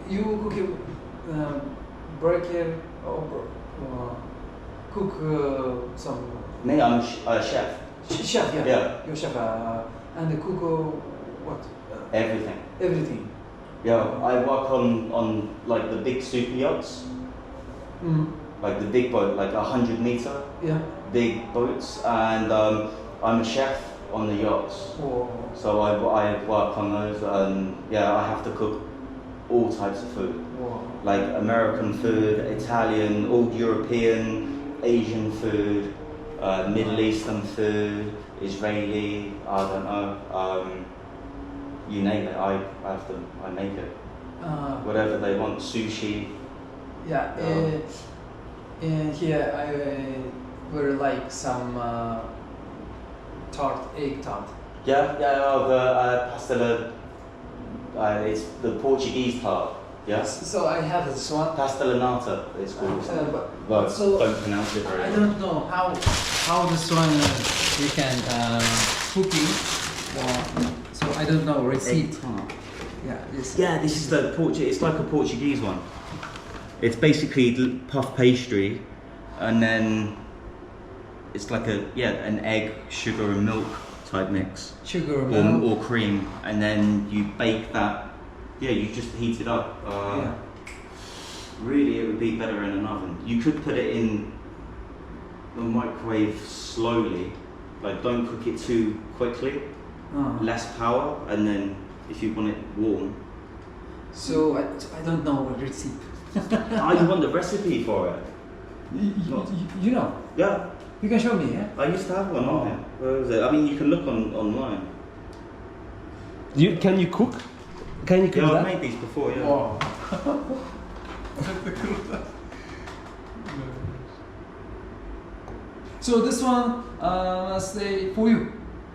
you cook break or cook some. Me, I'm a chef. Chef, yeah. Yeah. You're chef, and cook what? Everything. Everything. Yeah, I work on like the big super yachts, like the big boat, like 100-meter Yeah. big boats, and I'm a chef on the yachts. Oh. So I work on those, and yeah, I have to cook all types of food, like American food, Italian, old European, Asian food, Middle Eastern food, Israeli, I don't know, you name it, I make it. Whatever they want, sushi. Yeah, here I would like some tart, egg tart. Yeah, the pastela, it's the Portuguese tart, yes? So I have this one. Pastelanata, it's called. But so don't pronounce it very I well. don't know how this one we can cooking. So I don't know receipt. Yeah, this. Yeah, this is the it's like a Portuguese one. It's basically puff pastry, and then it's like an egg, sugar and milk type mix. Sugar, milk. Or cream, and then you bake that. Yeah, you just heat it up. Yeah. Really, it would be better in an oven. You could put it in the microwave slowly, like don't cook it too quickly. Less power, and then if you want it warm. So I don't know what recipe. You want the recipe for it? You know? Yeah. You can show me, yeah? I used to have one on here. Where is it? I mean, you can look online. Can you cook? Can you cook Yeah, that? I've made these before, yeah. Wow. So this one must stay for you,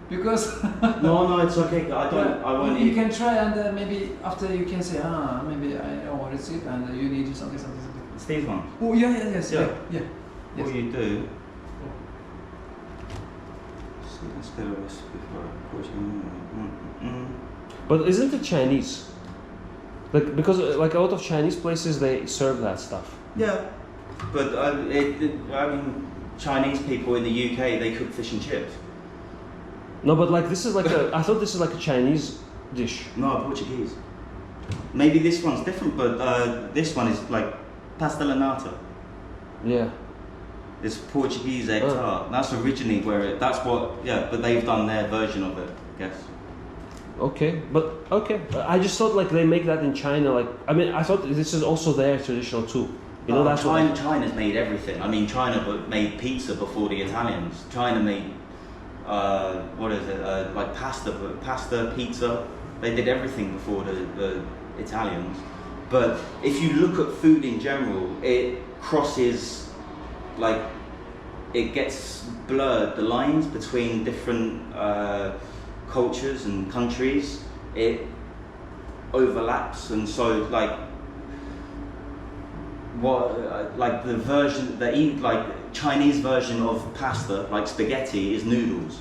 because No, it's okay. I won't you eat. can try, and maybe after you can say, maybe I know what is it, and you need something. It's these ones. Oh yes. Yeah. Yes. What you do? So let's get a recipe for it. But isn't it Chinese? Like because like a lot of Chinese places they serve that stuff. Yeah, but I mean, Chinese people in the UK they cook fish and chips. No, but like this is like I thought this is like a Chinese dish. No, Portuguese. Maybe this one's different, but this one is like pastelanata. Yeah. It's Portuguese egg tart. That's originally but they've done their version of it, I guess. Okay. I just thought like they make that in China. Like I mean, I thought this is also their traditional too. You know, that's China's made everything. I mean, China made pizza before the Italians. China made like pasta, pizza. They did everything before the Italians. But if you look at food in general, it crosses, like, it gets blurred, the lines between different cultures and countries. It overlaps, and so like Chinese version of pasta, like spaghetti, is noodles.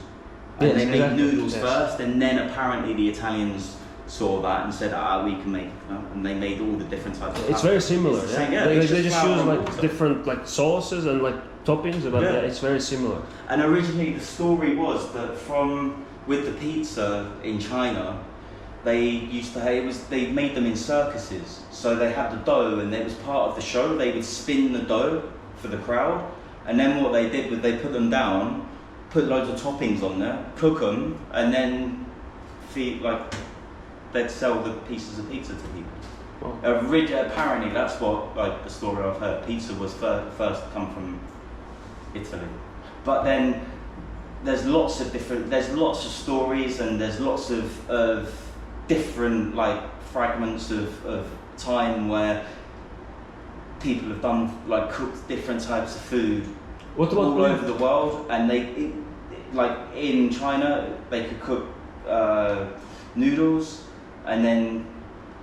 And Yes, they made exactly. noodles Yes. first, and then apparently the Italians saw that and said, we can make, and they made all the different types of It's pasta. very similar. It's the same, They it's just flour use and like water. different like sauces and like toppings, but yeah, it's very similar. And originally the story was that with the pizza in China, they made them in circuses. So they had the dough, and it was part of the show. They would spin the dough for the crowd, and then what they did was they put them down, put loads of toppings on there, cook them, and then they'd sell the pieces of pizza to people. Wow. Apparently that's what the story I've heard. Pizza was first come from Italy, but then there's lots of stories, and there's lots of different fragments of time where people have done cooked different types of food all over the world, and in China they could cook noodles, and then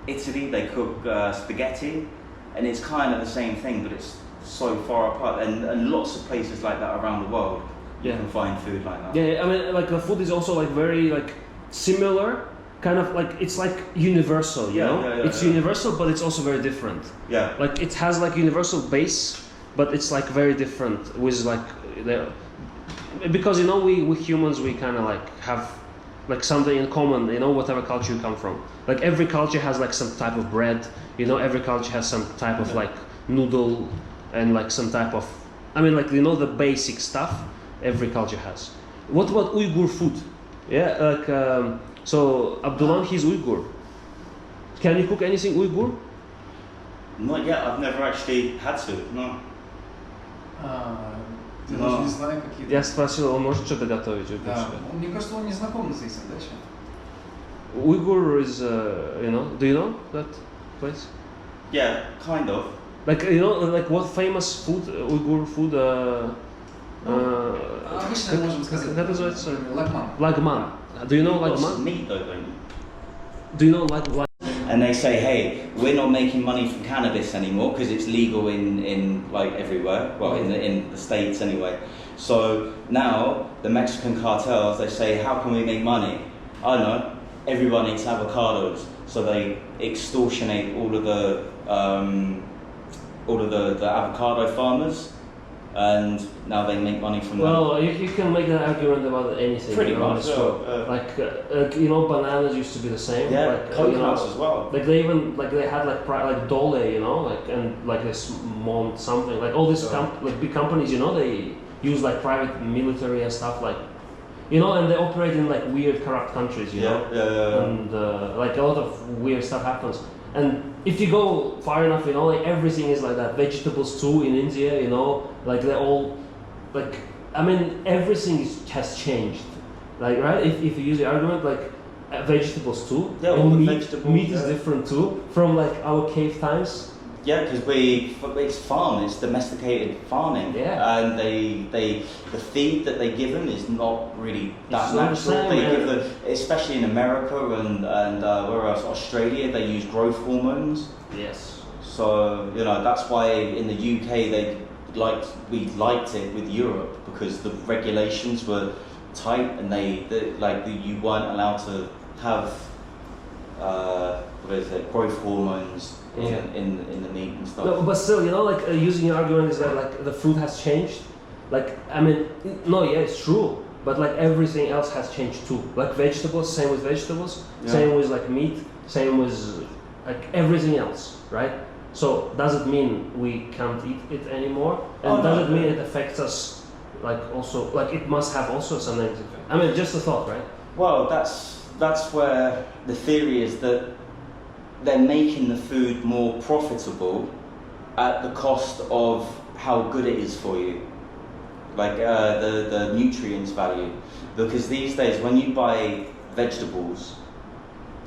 Italy they cook spaghetti, and it's kind of the same thing, but it's so far apart, and lots of places like that around the world you can find food like that. Yeah, I mean, like the food is also very similar, kind of like it's like universal, you know. It's universal, but it's also very different. Yeah. Like it has like universal base, but it's like very different with like because you know we humans we kind of like have like something in common, you know, whatever culture you come from. Like every culture has like some type of bread, you know, every culture has some type of like noodle and like some type of, I mean, like, you know, the basic stuff every culture has. What about Uyghur food? Yeah, like so Abdullah, he's Uyghur. Can you cook anything Uyghur? Not yet. I've never actually had to. No. Ты даже не знаю какие-то. Я спросил, он может что-то готовить? Да. Мне кажется, он не знаком с этим, да, еще? Uyghur is, you know, do you know that place? Yeah, kind of. Like, you know, like what famous food, Uyghur food, Обычно можем сказать. Как называется? Лагман. Lagman. Do you know Lots of Lagman? meat though, don't you? Do you know Lagman? And they say, hey, we're not making money from cannabis anymore because it's legal in like everywhere. Well, in the States anyway. So now the Mexican cartels, they say, how can we make money? I don't know. Everyone eats avocados, so they extortionate all of the avocado farmers, and now they make money from Well, you can make an argument about anything. Pretty you know, much, so, like you know, bananas used to be the same. Yeah, like, coconuts you know, as well. Like they even like they had like like Dole, you know, like and like this Mont something, like all these like big companies, you know, they use like private military and stuff, like, you know, and they operate in like weird corrupt countries, you know, and like a lot of weird stuff happens. And if you go far enough, you know, like everything is like that. Vegetables too in India, you know, like they're all, like, I mean, everything has changed. Like, right? If you use the argument, like vegetables too, Yeah, all and the meat, vegetables, meat is different too from like our cave times. Yeah, because it's farm, it's domesticated farming, and the feed that they give them is not really that natural. They give them, especially in America and where else, Australia, they use growth hormones. Yes. So you know that's why in the UK we liked it with Europe because the regulations were tight and you weren't allowed to have growth hormones. In the meat and stuff. No, but still, you know, like using your argument is that like the food has changed. Like, I mean, no, yeah, it's true, but like everything else has changed too. Like vegetables, same with vegetables, same with like meat, same with like everything else, right? So does it mean we can't eat it anymore? And does it mean it affects us? Like also, like it must have also some negative effect. I mean, just a thought, right? Well, that's where the theory is that they're making the food more profitable at the cost of how good it is for you, like the nutrients value. Because these days, when you buy vegetables,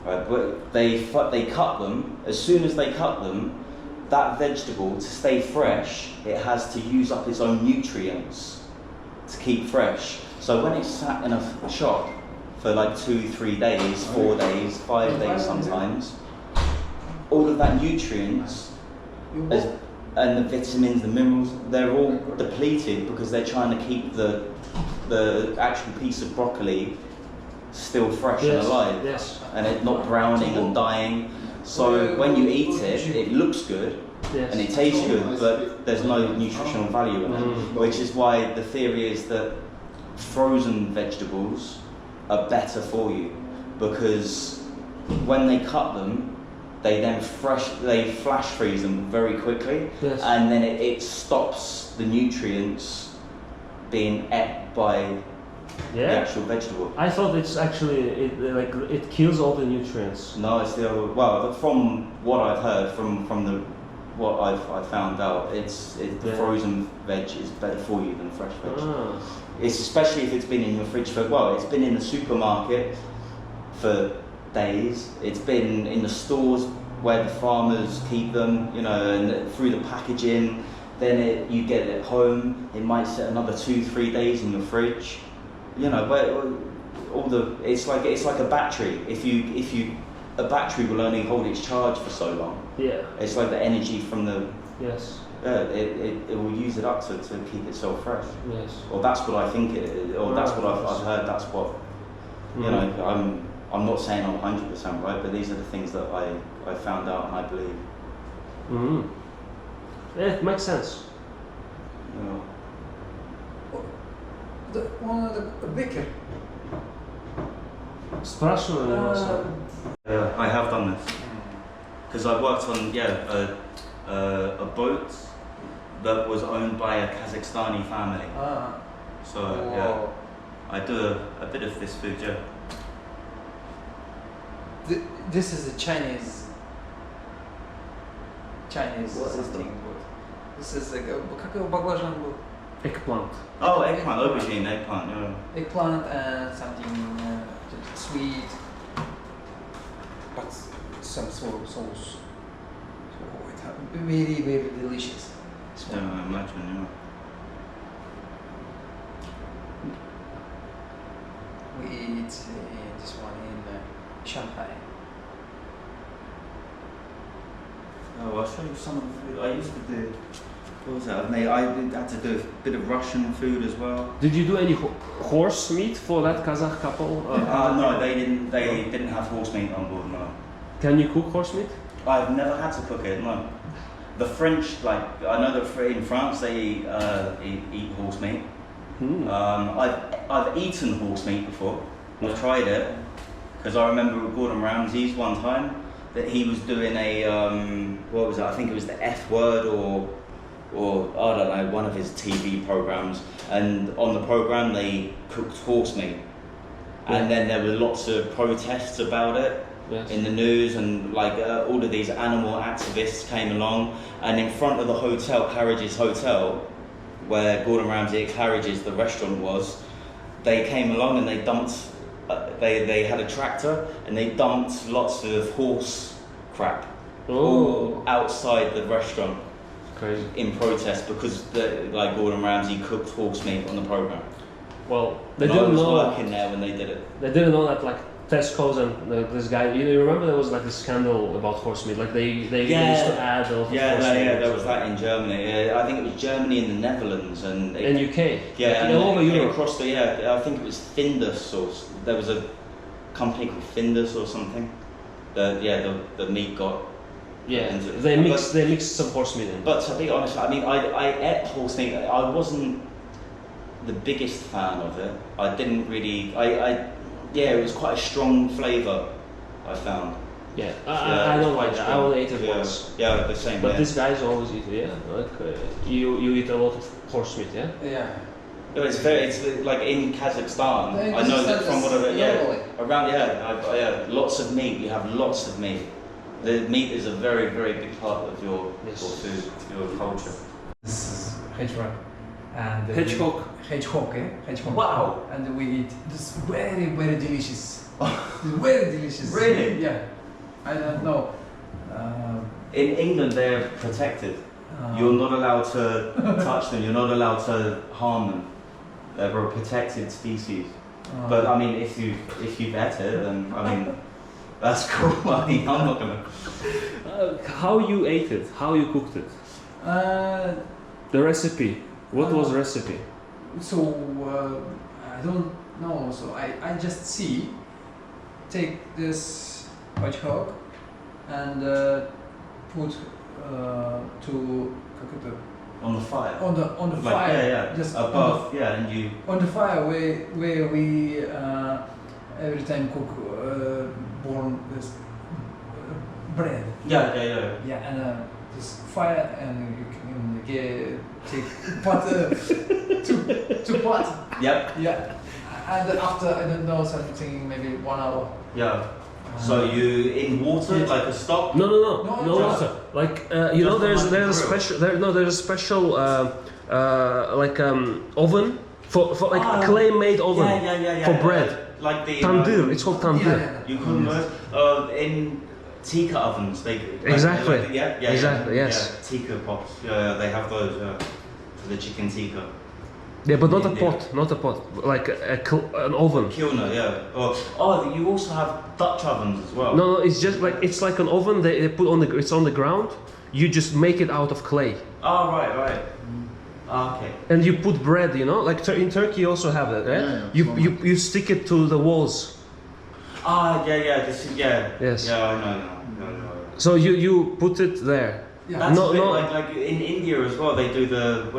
right, they cut them. As soon as they cut them, that vegetable to stay fresh, it has to use up its own nutrients to keep fresh. So when it's sat in a shop for like 2-3 days, 4 days, 5 days sometimes, all of that nutrients and the vitamins, the minerals, they're all depleted because they're trying to keep the actual piece of broccoli still fresh and alive, and it not browning and dying. So when you eat it, it looks good and it tastes good, but there's no nutritional value in it, which is why the theory is that frozen vegetables are better for you because when they cut them, they then flash freeze them very quickly, and then it stops the nutrients being ate by the actual vegetable. I thought it's actually it kills all the nutrients. No, it's the other. Well, from what I've heard, from what I've found out, the frozen veg is better for you than fresh veg. It's especially if it's been in your fridge it's been in the supermarket for days. It's been in the stores where the farmers keep them, you know, and through the packaging. Then you get it home. It might sit another 2-3 days in your fridge. You know, but it's like a battery. A battery will only hold its charge for so long. Yeah. It's like the energy from the. Yes. It will use it up to keep itself fresh. Yes. Or that's what I think it is. Or that's what I've heard. That's what. You know, I'm not saying I'm 100% right, but these are the things that I found out and I believe. Mm-hmm. Yeah, it makes sense. You know. One of the baker. Spрашивали вас? Yeah, I have done this because I worked on a boat that was owned by a Kazakhstani family. So yeah, I do a bit of this food. Yeah. This is a Chinese thing. This is like как его баклажан был? Eggplant. Oh, eggplant, aubergine, eggplant. Yeah. Eggplant and something sweet, but some sort of sauce. So it's very, very delicious. Yeah, I imagine. Yeah. We eat this one in Shanghai. Oh, I'll show you some of the food I used to do. What was that? I had to do a bit of Russian food as well. Did you do any horse meat for that Kazakh couple? No, they didn't have horse meat on board. No. Can you cook horse meat? I've never had to cook it. No. The French, like I know that in France they eat horse meat. Hmm. I've eaten horse meat before. I've tried it because I remember with Gordon Ramsay's one time that he was doing a what was it? I think it was the F word or I don't know, one of his TV programs, and on the program they cooked horse meat, and then there were lots of protests about it. Yes. In the news, and like all of these animal activists came along, and in front of the hotel, Claridge's Hotel, where Gordon Ramsay at Claridge's, the restaurant was, they came along and they dumped, they had a tractor and they dumped lots of horse crap outside the restaurant. Crazy. In protest because like Gordon Ramsay cooked horse meat on the program. Well, they and didn't I was know working there when they did it. They didn't know that like Tesco's and this guy. You remember there was like this scandal about horse meat. Like they used to add a lot of horse meat. There was that in Germany. I think it was Germany and the Netherlands and UK. Yeah, like, and all over Europe. Across the I think it was Findus or there was a company called Findus or something. The meat got. Yeah, they mixed some horse meat in. But to be honest, I mean, I ate horse meat. I wasn't the biggest fan of it. I didn't really. It was quite a strong flavour. I found. Yeah, I don't like that. I only ate it once. Yeah, the same. But these guys always eat it. Yeah, like you eat a lot of horse meat. Yeah. Yeah. No, it's like in Kazakhstan. I know that from what around lots of meat. You have lots of meat. The meat is a very, very big part of your food, your culture. This is hedgehog. And Hedgehog. Hedgehog. Wow. And we eat this very, very delicious. Very delicious. Really? Yeah. I don't know. In England, they're protected. You're not allowed to touch them. You're not allowed to harm them. They're a protected species. But I mean, if you've ate it, then I mean. That's cool. I mean, I'm not gonna. How you ate it? How you cooked it? The recipe. What was the recipe? So I don't know. So I just take this hedgehog and put on the fire. On the fire. Yeah. Just above. And you. On the fire where we every time cook. Born this bread. Yeah. Yeah, and this fire, and you can take pot to pot. Yep. Yeah, and after I don't know something, maybe 1 hour. Yeah. So you in water like a stock? No water. Like there's a special oven for like a clay made oven for bread. Like the tandoor, it's called tandoor. You couldn't in tikka ovens. Exactly. Exactly. Yes. Yeah, tikka pots. Yeah, they have those for the chicken tikka. Yeah, but not a pot, like an oven. Kilner, yeah. You also have Dutch ovens as well. No, it's just like an oven. They put it's on the ground. You just make it out of clay. Oh right. Okay. And you put bread, like in Turkey you also have that, right? You stick it to the walls. Yes. Yeah, I know. No. So you put it there. Yeah. That's No, a bit no. like in India as well. They do the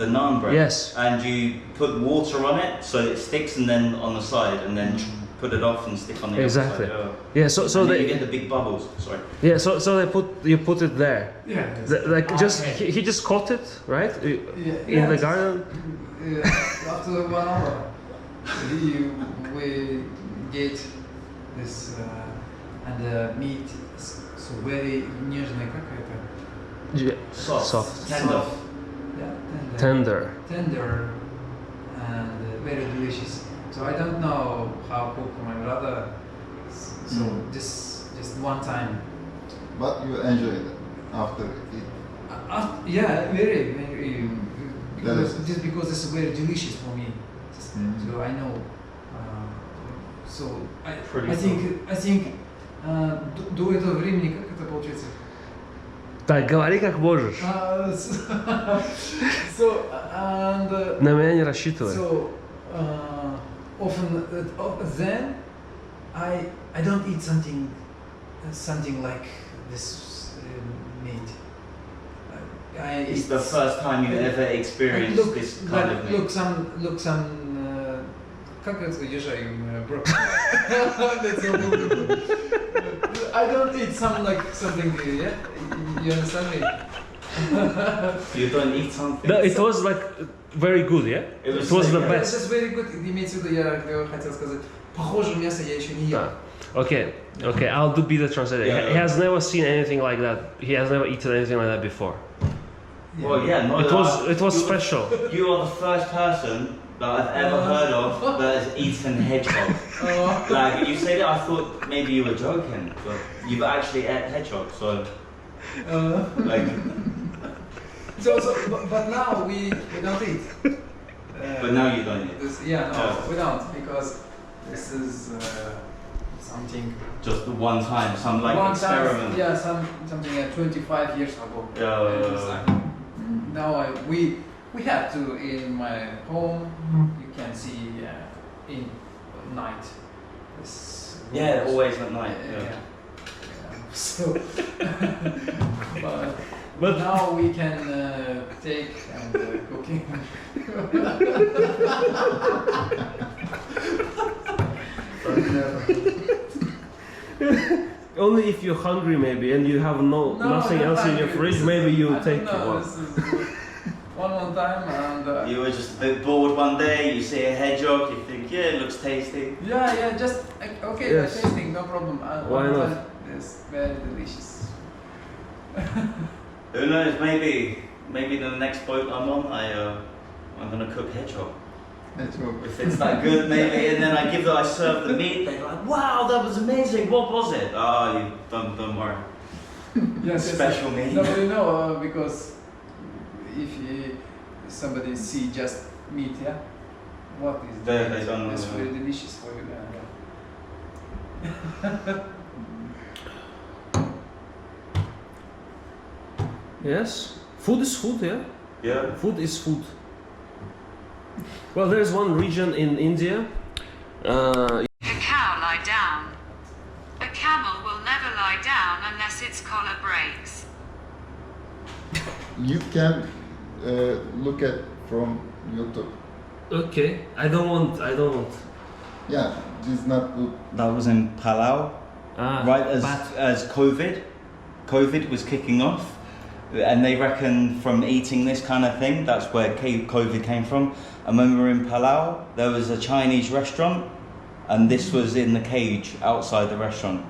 naan bread. Yes. And you put water on it so it sticks, and then on the side, and then put it off and stick on the Exactly. other side. Yeah. So And then they you get the big bubbles. Sorry. yeah. So you put it there. Yeah. Like just he just caught it right in the garden. After 1 hour, we get this and the meat so very нежный, как это? Yeah. Soft. Tender. Soft. Yeah, tender. Tender. And very delicious. So I don't know how cook my brother. So just one time. But you enjoy it after it. Yeah, very. Delicious. Just because it's very delicious for me. So I know. So I think до этого времени как это получается? Так, говори как можешь. So and На меня не рассчитывай. so often then I don't eat something like this meat. It's the first time you ever experienced this kind of meat. Look some как это езжай, bro. I don't eat something, yeah? You understand me? You don't eat something. No, it was like very good, yeah? It was the like- best. It's very good. Имеется в виду, я хотел сказать, похоже мясо я еще не ел. Okay, I'll be the translator. Yeah. He has never seen anything like that. He has never eaten anything like that before. Well, yeah, no, It was special. You are the first person that I've ever heard of that has eaten hedgehog. Like you said it, I thought maybe you were joking, but you've actually ate hedgehog. So, like, But now we don't eat. but now you don't eat. We don't, because this is something. Just the one time, some like one experiment. time, yeah, something 25 years ago. Yeah. Now we have to in my home. You can see in night. Yeah, always at night. Yeah. So, but now we can take and cooking. Only if you're hungry, maybe, and you have nothing else in your fridge, maybe you take one. This is one time, and You were just a bit bored one day. You see a hedgehog, you think, yeah, it looks tasty. yeah, just okay, Yes. tasting, no problem. Why one not? time, it's very delicious. Who knows? Maybe the next boat I'm on, I'm gonna cook hedgehog. If it's that good, maybe, and then I serve the meat. They're like, "Wow, that was amazing. What was it?" Oh, you don't worry. Yes, Special meat. No, you know, because if somebody see just meat, yeah, what is They that? don't know. It's very delicious for you. Yes, food is food, yeah? Yeah. Food is food. Well, there's one region in India. A cow lie down. A camel will never lie down unless its collar breaks. You can look at from YouTube. Okay, I don't want. Yeah, it's not good. That was in Palau, right as COVID was kicking off, and they reckon from eating this kind of thing, that's where COVID came from. And when we were in Palau, there was a Chinese restaurant, and this was in the cage outside the restaurant,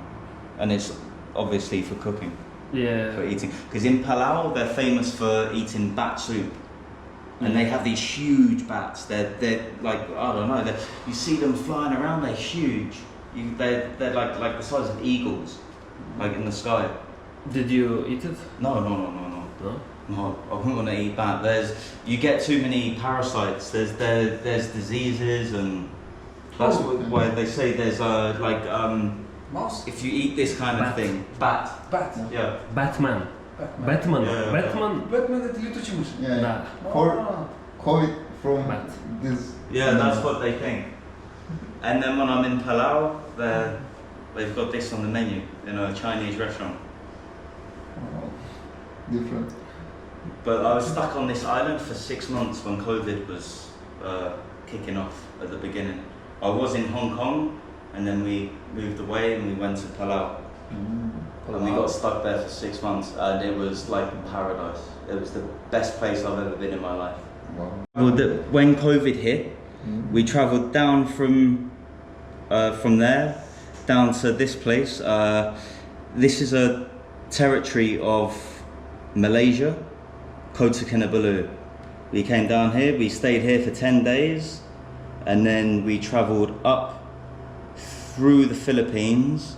and it's obviously for cooking, Yeah. for eating. Because in Palau, they're famous for eating bat soup. And they have these huge bats. They're like, I don't know. You see them flying around. They're huge. They're like the size of eagles, like in the sky. Did you eat it? No. No. No, I wouldn't want to eat that. You get too many parasites. There's diseases, and that's why they say there's Mouse? if you eat this kind of Bat. thing, bat. Bat. Yeah. Batman. Yeah. Batman. Batman это летучий мышь. Yeah. Да. For COVID from Bat. this. Yeah, that's what they think. And then when I'm in Palau, They've got this on the menu in a Chinese restaurant. Different. But I was stuck on this island for 6 months when COVID was kicking off at the beginning. I was in Hong Kong, and then we moved away and we went to Palau. And we got stuck there for 6 months, and it was like paradise. It was the best place I've ever been in my life. Wow. Well, when COVID hit, we travelled down from there down to this place. This is a territory of Malaysia, Kota Kinabalu. We came down here, we stayed here for 10 days, and then we travelled up through the Philippines